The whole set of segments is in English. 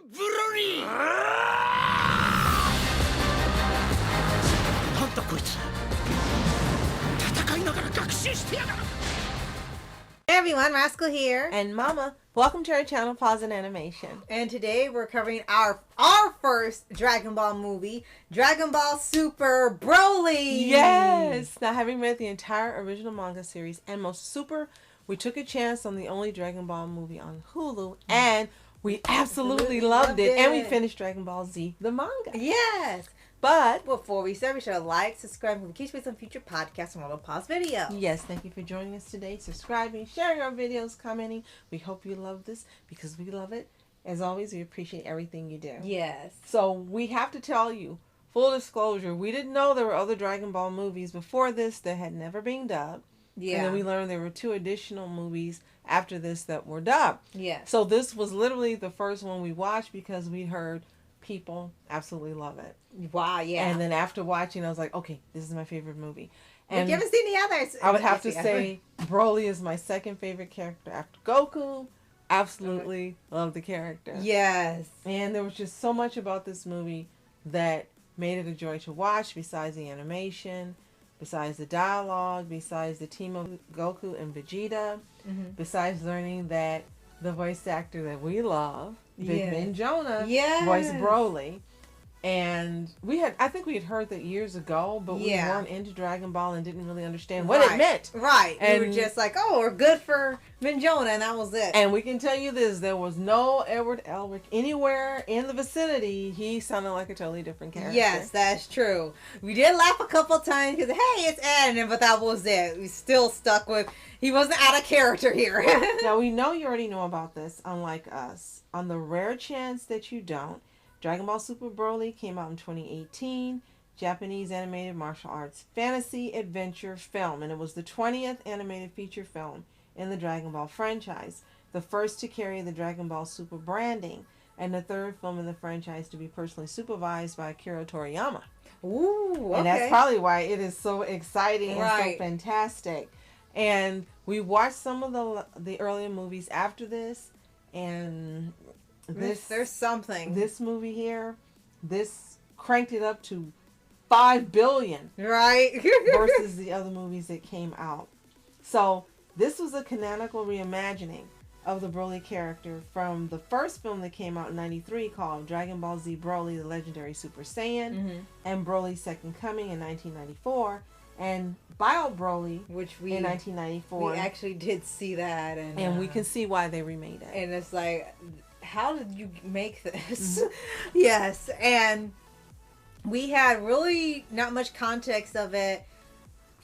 Hey everyone, Rascal here. And Mama, welcome to our channel, Paws On Animation. And today we're covering our first Dragon Ball movie, Dragon Ball Super Broly. Yes! Now, having read the entire original manga series and most super, we took a chance on the only Dragon Ball movie on Hulu, and we absolutely loved it. And we finished Dragon Ball Z, the manga. Yes! But before we start, be sure to like, subscribe, and keep some future podcasts and little pause videos. Yes, thank you for joining us today, subscribing, sharing our videos, commenting. We hope you love this because we love it. As always, we appreciate everything you do. Yes. So we have to tell you, full disclosure, we didn't know there were other Dragon Ball movies before this that had never been dubbed. Yeah. And then we learned there were 2 additional movies after this that were dubbed. Yes. So this was literally the first one we watched because we heard people absolutely love it. Wow, yeah. And then after watching, I was like, okay, this is my favorite movie. And you haven't seen the others. I would have to say Broly is my second favorite character after Goku. Absolutely love the character. Yes. And there was just so much about this movie that made it a joy to watch, besides the animation, besides the dialogue, besides the team of Goku and Vegeta, besides learning that the voice actor that we love, Big Ben Jonah, voiced Broly. And I think we had heard that years ago, but we weren't into Dragon Ball and didn't really understand what it meant. Right. And we were just like, oh, we're good for Ben Jonah, and that was it. And we can tell you this, there was no Edward Elric anywhere in the vicinity. He sounded like a totally different character. Yes, that's true. We did laugh a couple times because, hey, it's Ed, but that was it. We still stuck with, he wasn't out of character here. Now, we know you already know about this, unlike us. On the rare chance that you don't, Dragon Ball Super Broly came out in 2018, Japanese animated martial arts fantasy adventure film, and it was the 20th animated feature film in the Dragon Ball franchise, the first to carry the Dragon Ball Super branding, and the 3rd film in the franchise to be personally supervised by Akira Toriyama. Ooh, okay. And that's probably why it is so exciting and so fantastic. And we watched some of the earlier movies after this, and there's something. This movie here, this cranked it up to 5 billion. Right. versus the other movies that came out. So this was a canonical reimagining of the Broly character from the first film that came out in 93 called Dragon Ball Z Broly, the Legendary Super Saiyan, and Broly's Second Coming in 1994. And Bio Broly, which we in 1994. We actually did see that. And we can see why they remade it. And it's like, how did you make this? Yes. And we had really not much context of it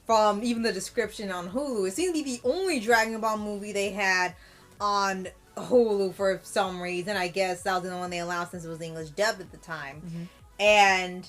from even the description on Hulu. It seemed to be the only Dragon Ball movie they had on Hulu for some reason. I guess that was the one they allowed since it was English dubbed at the time. And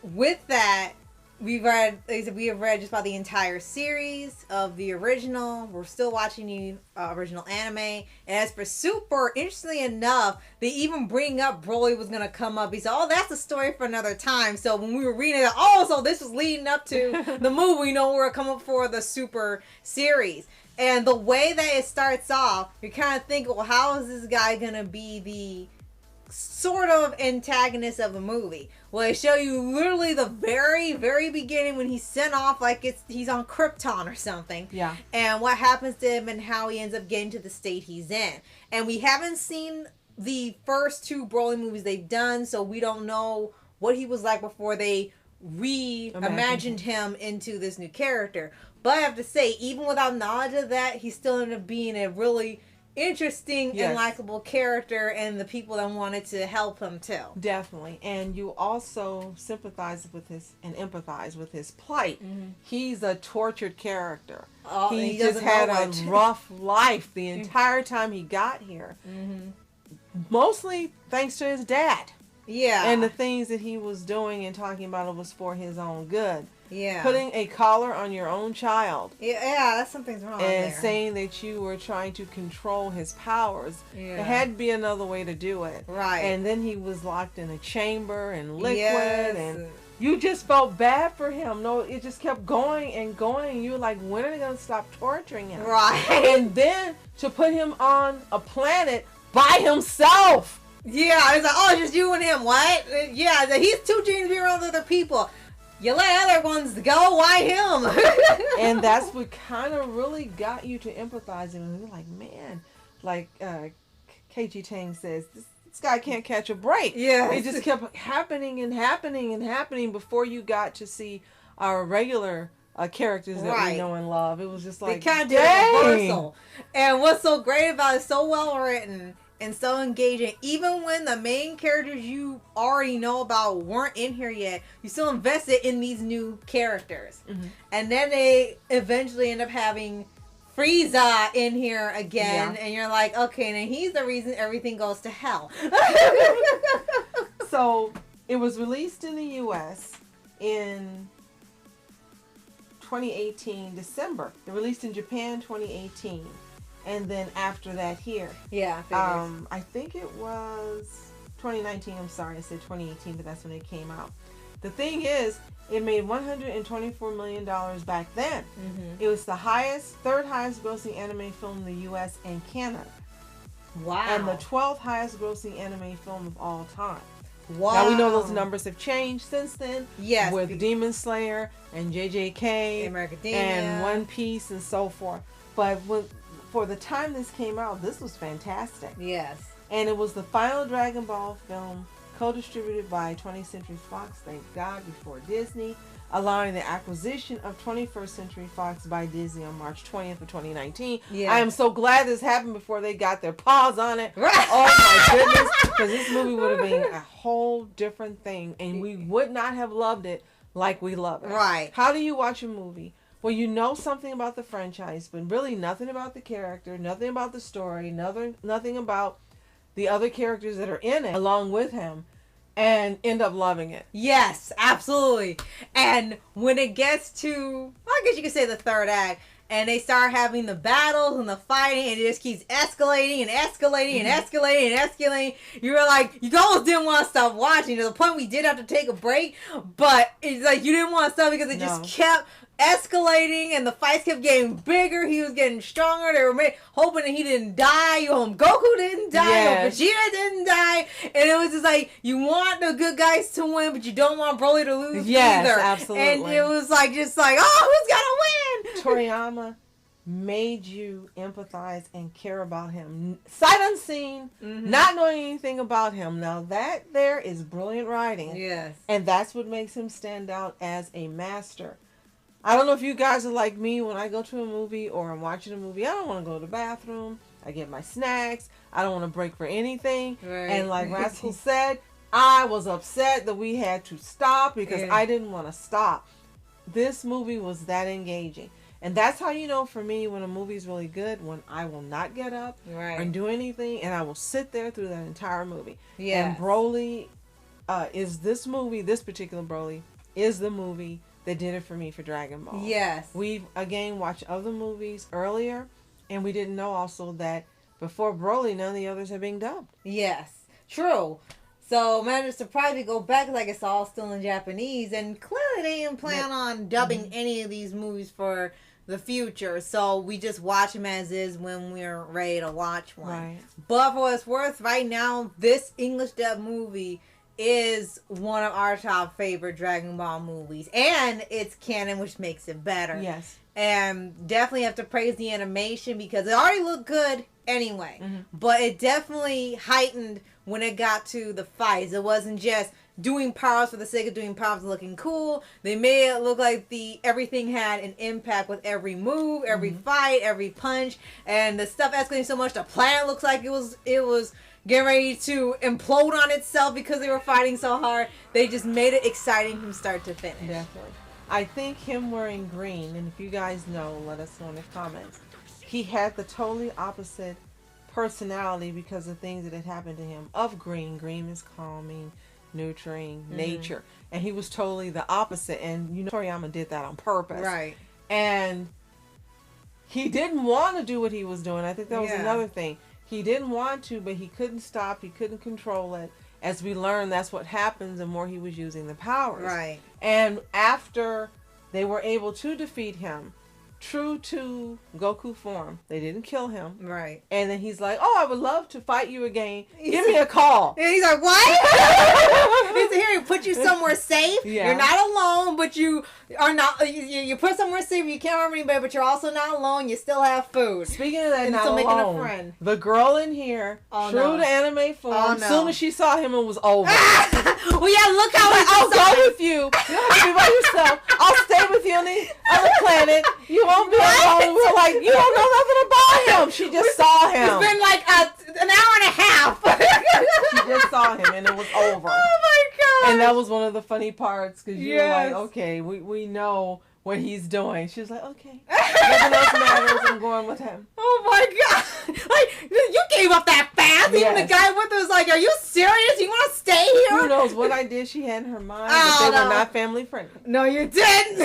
with that, we have read just about the entire series of the original. We're still watching the original anime. And as for Super, interestingly enough, they even bring up Broly was going to come up. He said, oh, that's a story for another time. So when we were reading it, oh, so this was leading up to the movie. You know, we're coming up for the Super series. And the way that it starts off, you kind of think, well, how is this guy going to be the sort of antagonist of the movie? Well, they show you literally the very, very beginning when he's sent off like he's on Krypton or something. Yeah. And what happens to him and how he ends up getting to the state he's in. And we haven't seen the first 2 Broly movies they've done, so we don't know what he was like before they reimagined him into this new character. But I have to say, even without knowledge of that, he still ended up being a really interesting and likable character, and the people that wanted to help him too. Definitely. And you also sympathize with his and empathize with his plight. He's a tortured character. He just had a rough life the entire time he got here. Mostly thanks to his dad. Yeah. And the things that he was doing and talking about it was for his own good. Yeah. Putting a collar on your own child. Yeah, that's something's wrong and there. Saying that you were trying to control his powers. Yeah. There had to be another way to do it. Right. And then he was locked in a chamber and liquid and you just felt bad for him. No, it just kept going and going. You were like, when are they going to stop torturing him? Right. And then to put him on a planet by himself. Yeah, it's like, oh, it's just you and him. What? Yeah, he's too dangerous to be around other people. You let other ones go. Why him? And that's what kind of really got you to empathize. And you're like, man, like KG Tang says, this guy can't catch a break. Yeah, it just kept happening and happening and happening before you got to see our regular characters that we know and love. It was just like, they kind of did a reversal. And what's so great about it, it's so well written and so engaging. Even when the main characters you already know about weren't in here yet, you still invested in these new characters. Mm-hmm. And then they eventually end up having Frieza in here again, and you're like, okay, now he's the reason everything goes to hell. So it was released in the U.S. in 2018 December. It released in Japan 2018, and then after that here. Yeah. I think it was 2019. I'm sorry, I said 2018, but that's when it came out. The thing is, it made $124 million back then. Mm-hmm. It was the third highest grossing anime film in the U.S. and Canada. Wow. And the 12th highest grossing anime film of all time. Wow. Now we know those numbers have changed since then. Yes. With Demon Slayer and JJK and One Piece and so forth. But for the time this came out, this was fantastic. Yes. And it was the final Dragon Ball film co-distributed by 20th Century Fox, thank God, before Disney, allowing the acquisition of 21st Century Fox by Disney on March 20th of 2019. Yeah. I am so glad this happened before they got their paws on it. Right. Oh my goodness, because this movie would have been a whole different thing, and we would not have loved it like we love it. Right. How do you watch a movie? Well, you know something about the franchise, but really nothing about the character, nothing about the story, nothing about the other characters that are in it along with him, and end up loving it. Yes, absolutely. And when it gets to, I guess you could say the third act, and they start having the battles and the fighting, and it just keeps escalating and escalating and escalating and escalating. You were like, you almost didn't want to stop watching, to the point we did have to take a break, but it's like you didn't want to stop because it just kept escalating, and the fights kept getting bigger. He was getting stronger. They were hoping that he didn't die. Goku didn't die. Yes. Vegeta didn't die. And it was just like, you want the good guys to win, but you don't want Broly to lose either. Absolutely. And it was like, just like, oh, who's gonna win? Toriyama made you empathize and care about him. Sight unseen, not knowing anything about him. Now that there is brilliant writing. Yes. And that's what makes him stand out as a master. I don't know if you guys are like me. When I go to a movie or I'm watching a movie, I don't want to go to the bathroom. I get my snacks. I don't want to break for anything. Right. And like Rascal said, I was upset that we had to stop because I didn't want to stop. This movie was that engaging. And that's how you know, for me, when a movie is really good, when I will not get up or do anything, and I will sit there through that entire movie. Yes. And Broly is this movie, this particular Broly, is the movie that did it for me for Dragon Ball. Yes. We've, again, watched other movies earlier, and we didn't know also that before Broly, none of the others had been dubbed. Yes. True. So, man, I'm surprised to go back, like it's all still in Japanese, and clearly they didn't plan on dubbing any of these movies for the future. So, we just watch them as is when we're ready to watch one. Right. But for what it's worth, right now, this English dub movie is one of our top favorite Dragon Ball movies, and it's canon, which makes it better. Yes. And definitely have to praise the animation because it already looked good anyway, but it definitely heightened when it got to the fights. It wasn't just doing powers for the sake of doing powers and looking cool. They made it look like everything had an impact with every move, every fight, every punch, and the stuff escalating so much the planet looks like it was getting ready to implode on itself because they were fighting so hard. They just made it exciting from start to finish. Definitely. I think him wearing green, and if you guys know, let us know in the comments. He had the totally opposite personality because of things that had happened to him of green. Green is calming, nurturing, nature. And he was totally the opposite. And you know, Toriyama did that on purpose. Right. And he didn't want to do what he was doing. I think that was another thing. He didn't want to, but he couldn't stop. He couldn't control it. As we learned, that's what happens the more he was using the powers. Right. And after they were able to defeat him, true to Goku form. They didn't kill him. Right. And then he's like, "Oh, I would love to fight you again. Give me a call." And he's like, "What?" He's here. He put you somewhere safe. Yeah. You're not alone, but you are not. You put somewhere safe. You can't harm anybody, but you're also not alone. You still have food. Speaking of that, And not still alone, making a friend. the girl in here, Oh, true no. to anime form, Oh, as no. soon as she saw him, it was over. Well, yeah. Look how I'll go with you. You don't have to be by yourself. I'll stay with you on the other planet. You won't be alone. We're like, you don't know nothing about him. She just saw him. It's been like an hour and a half. She just saw him, and it was over. Oh my god! And that was one of the funny parts, because you were Yes. like, okay, we know what he's doing. She was like, okay. Nothing else matters. I'm going with him. Oh my god! Like, you gave up that fast. Even the Yes. guy with us was like, "Are you serious? You want to stay here?" Who knows what I did she had in her mind, Oh, but they no. were not family friendly. No, you didn't.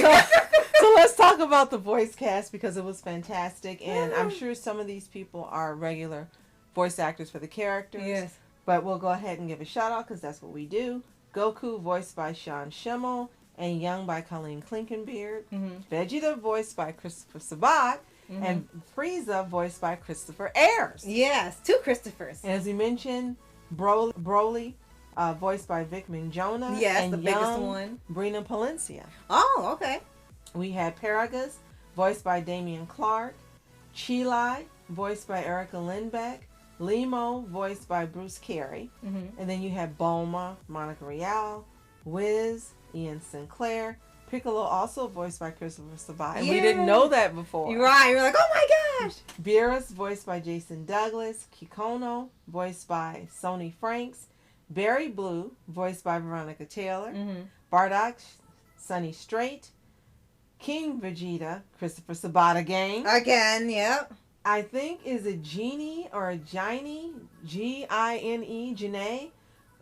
So let's talk about the voice cast, because it was fantastic, and I'm sure some of these people are regular voice actors for the characters. Yes. But we'll go ahead and give a shout out, because that's what we do. Goku, voiced by Sean Schimmel, and Young by Colleen Klinkenbeard. Mm-hmm. Vegeta, voiced by Christopher Sabat, Mm-hmm. and Frieza, voiced by Christopher Ayers. Yes, two Christophers. And as we mentioned, Broly, voiced by Vic Mignogna. Yes, and the biggest young one. Brina Palencia. Oh, okay. We had Paragus, voiced by Damian Clark. Chilai, voiced by Erica Lindbeck. Limo, voiced by Bruce Carey. Mm-hmm. And then you had Bulma, Monica Rial. Wiz, Ian Sinclair. Piccolo, also voiced by Christopher Sabat. And we didn't know that before. You're right. You're like, oh my gosh. Beerus, voiced by Jason Douglas. Kikono, voiced by Sony Franks. Barry Blue, voiced by Veronica Taylor. Mm-hmm. Bardock, Sonny Strait. King Vegeta, Christopher Sabat again. Again, yep. I think, is it Genie or Gine? Gine, Janae?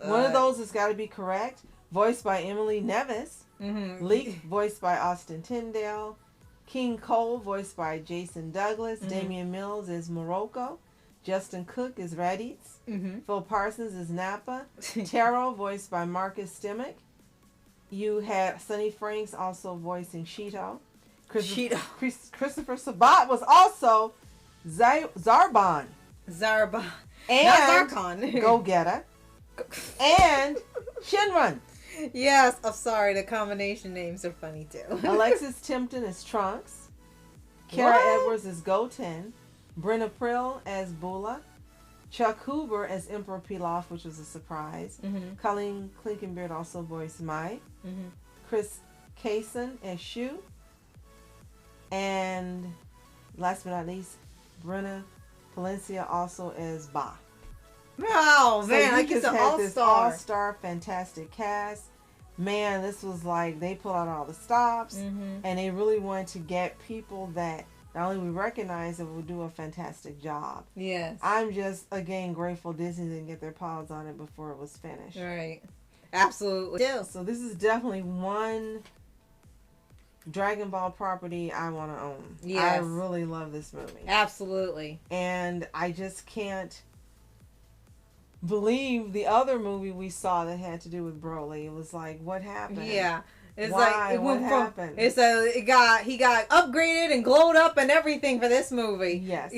One of those has got to be correct. Voiced by Emily Nevis. Mm-hmm. Leak, voiced by Austin Tyndale. King Cole, voiced by Jason Douglas. Mm-hmm. Damian Mills is Morocco. Justin Cook is Raditz. Mm-hmm. Phil Parsons is Nappa. Taro, voiced by Marcus Stimmick. You had Sonny Franks also voicing Cheeto. Christopher Sabat was also Zarbon. Zarba. And Not Zarkon. Go Getter. And Shinron. Yes, I'm sorry. The combination names are funny too. Alexis Tipton is Trunks. Kara What? Edwards is Goten. Brenna Prill as Bula. Chuck Hoover as Emperor Pilaf, which was a surprise. Mm-hmm. Colleen Klinkenbeard also voiced Mai. Mm-hmm. Chris Kaysen as Shu. And last but not least, Brenna Palencia also as Ba. Oh So man, you like it's just an had this all-star. all-star fantastic cast. Man, this was like they pulled out all the stops, Mm-hmm. and they really wanted to get people that not only we recognize that will do a fantastic job. Yes. I'm just again grateful Disney didn't get their paws on it before it was finished. Right. Absolutely. So this is definitely one Dragon Ball property I want to own. Yes. I really love this movie. Absolutely. And I just can't believe the other movie we saw that had to do with Broly. It was like, what happened? Yeah. It's Why? like it What went from happened? he got upgraded and glowed up and everything for this movie. Yes.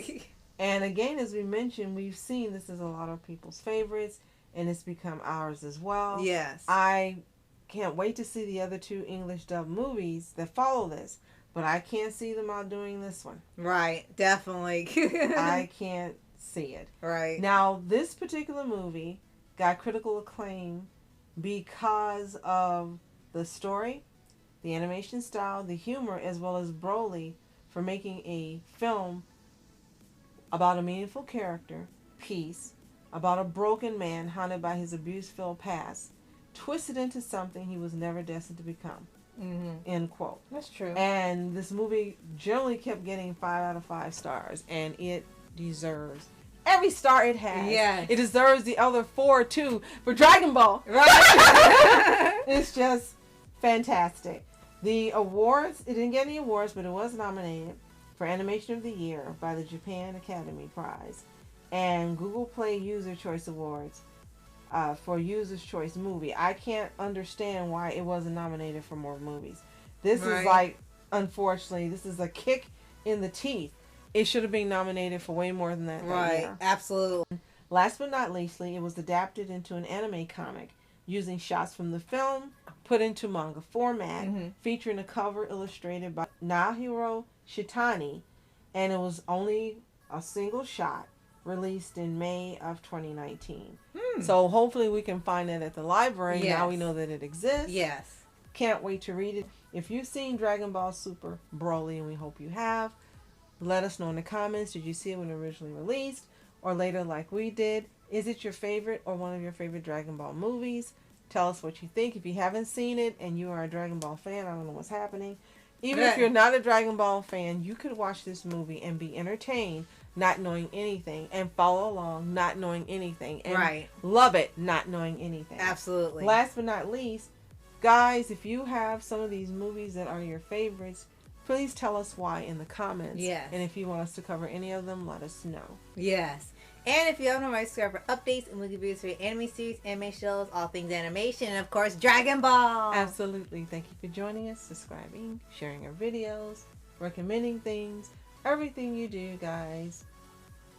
And again, as we mentioned, we've seen this is a lot of people's favorites, and it's become ours as well. Yes. I can't wait to see the other two English dub movies that follow this, but I can't see them outdoing this one. Right. Definitely. I can't see it. Right. Now, this particular movie got critical acclaim because of the story, the animation style, the humor, as well as Broly for making a film about a meaningful character, Peace, about a broken man haunted by his abuse-filled past, twisted into something he was never destined to become. Mm-hmm. End quote. That's true. And this movie generally kept getting 5 out of 5 stars, and it deserves every star it has. Yes. It deserves the other 4 too for Dragon Ball. Right. It's just fantastic. The awards, it didn't get any awards, but it was nominated for Animation of the Year by the Japan Academy Prize and Google Play User Choice Awards for User's Choice Movie. I can't understand why it wasn't nominated for more movies. This Right. is like, unfortunately, this is a kick in the teeth. It should have been nominated for way more than that. Right, year. absolutely. Last but not leastly, it was adapted into an anime comic using shots from the film, put into manga format, featuring a cover illustrated by Nahiro Shitani, and it was only a single shot, released in May of 2019. So hopefully we can find it at the library. Yes. Now we know that it exists. Yes. Can't wait to read it. If you've seen Dragon Ball Super Broly, and we hope you have, let us know in the comments. Did you see it when it originally released? Or later like we did? Is it your favorite or one of your favorite Dragon Ball movies? Tell us what you think. If you haven't seen it and you are a Dragon Ball fan, I don't know what's happening. Even if you're not a Dragon Ball fan, you could watch this movie and be entertained, not knowing anything, and follow along, not knowing anything, and love it, not knowing anything. Absolutely. Last but not least, guys, if you have some of these movies that are your favorites, please tell us why in the comments. Yes. And if you want us to cover any of them, let us know. Yes. And if you haven't already, subscribe for updates and movie reviews for your anime series, anime shows, all things animation, and of course, Dragon Ball. Absolutely. Thank you for joining us, subscribing, sharing our videos, recommending things, everything you do, guys.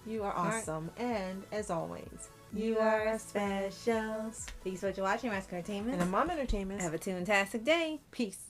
You are awesome. And as always, you are special. Thank you so much for watching Mask Entertainment. And Mom Entertainment. Have a fantastic day. Peace.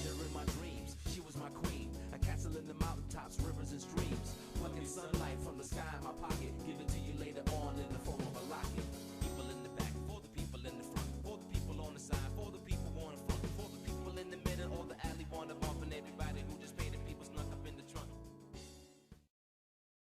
In my dreams, she was my queen. A castle in the mountaintops.